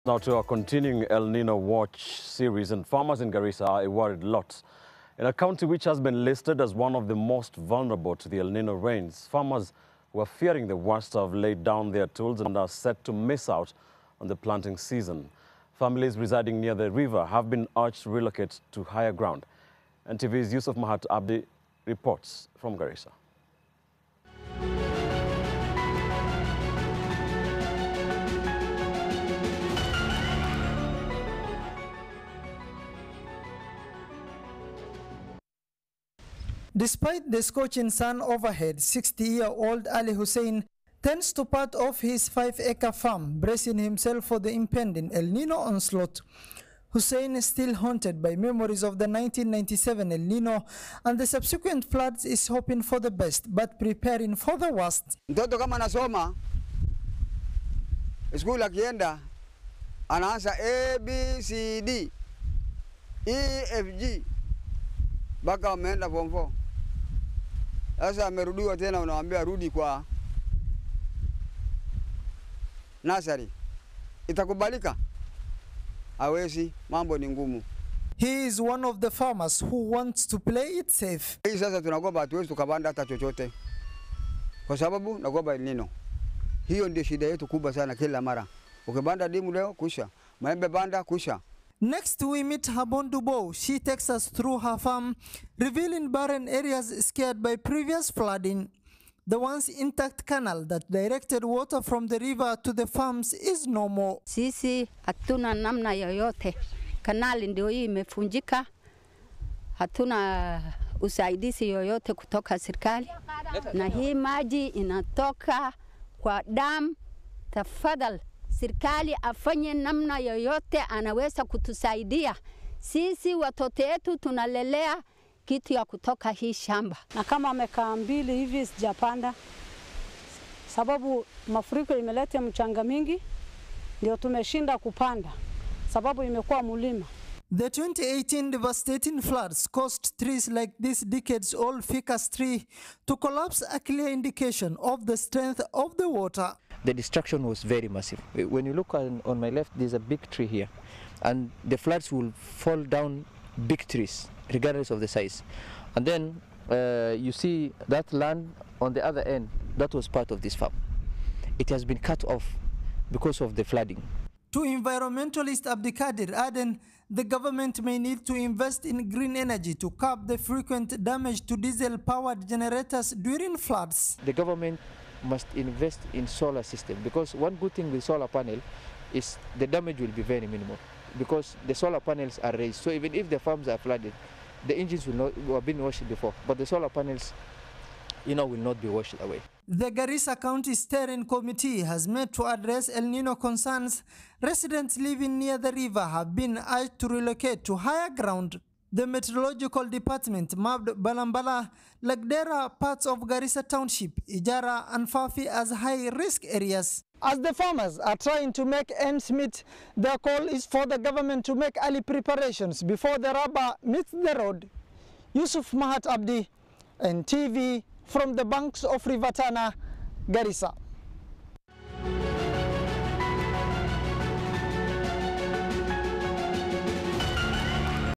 Now to our continuing El Nino Watch series, and farmers in Garissa are a worried lot. In a county which has been listed as one of the most vulnerable to the El Nino rains, farmers who are fearing the worst have laid down their tools and are set to miss out on the planting season. Families residing near the river have been urged to relocate to higher ground. NTV's Yusuf Mahat Abdi reports from Garissa. Despite the scorching sun overhead, 60-year-old Ali Hussein tends to part of his 5-acre farm, bracing himself for the impending El Nino onslaught. Hussein is still haunted by memories of the 1997 El Nino and the subsequent floods, is hoping for the best but preparing for the worst. Mtoto kama anasoma school akienda anaanza A B C D E F G baka ameenda form 4. Sasa amerudiwa tena, unawaambia rudi kwa nursery. Itakubalika? Hawezi, mambo ni ngumu. He is one of the farmers who wants to play it safe. Hii sasa tunagoba hatuwezi tukabanda hata chochote, kwa sababu nagoba El Nino. Hiyo ndio shida yetu kubwa sana kila mara. Ukibanda dimu leo kusha, maembe banda kusha. Next we meet Habondubo. She takes us through her farm, revealing barren areas scared by previous flooding. The once intact canal that directed water from the river to the farms is no more. Sisi hatuna namna yoyote. Kanali ndio hii imefunjika. Hatuna usaidizi yoyote kutoka serikali. Na hii maji inatoka kwa dam. Tafadhali serikali afanye namna yoyote anaweza kutusaidia. Sisi watoto wetu tunalelea kitu ya kutoka hii shamba. Na kama amekaa mbili hivi sijapanda, sababu mafuriko imeleta mchanga mingi, ndio tumeshinda kupanda, sababu imekuwa mulima. The 2018 devastating floods caused trees like this decades-old ficus tree to collapse, a clear indication of the strength of the water. The destruction was very massive. When you look on my left, there's a big tree here, and the floods will fall down big trees, regardless of the size. And then you see that land on the other end, that was part of this farm. It has been cut off because of the flooding. To environmentalist Abdikadir Aden, the government may need to invest in green energy to curb the frequent damage to diesel-powered generators during floods. The government must invest in solar system, because one good thing with solar panel is the damage will be very minimal, because the solar panels are raised. So even if the farms are flooded, the engines will have been washed before, but the solar panels, will not be washed away. The Garissa County Steering Committee has met to address El Nino concerns. Residents living near the river have been urged to relocate to higher ground. The Meteorological Department mapped Balambala, Lagdera, parts of Garissa Township, Ijara and Fafi as high-risk areas. As the farmers are trying to make ends meet, their call is for the government to make early preparations before the rubber meets the road. Yusuf Mahat Abdi, NTV, from the banks of River Tana, Garissa.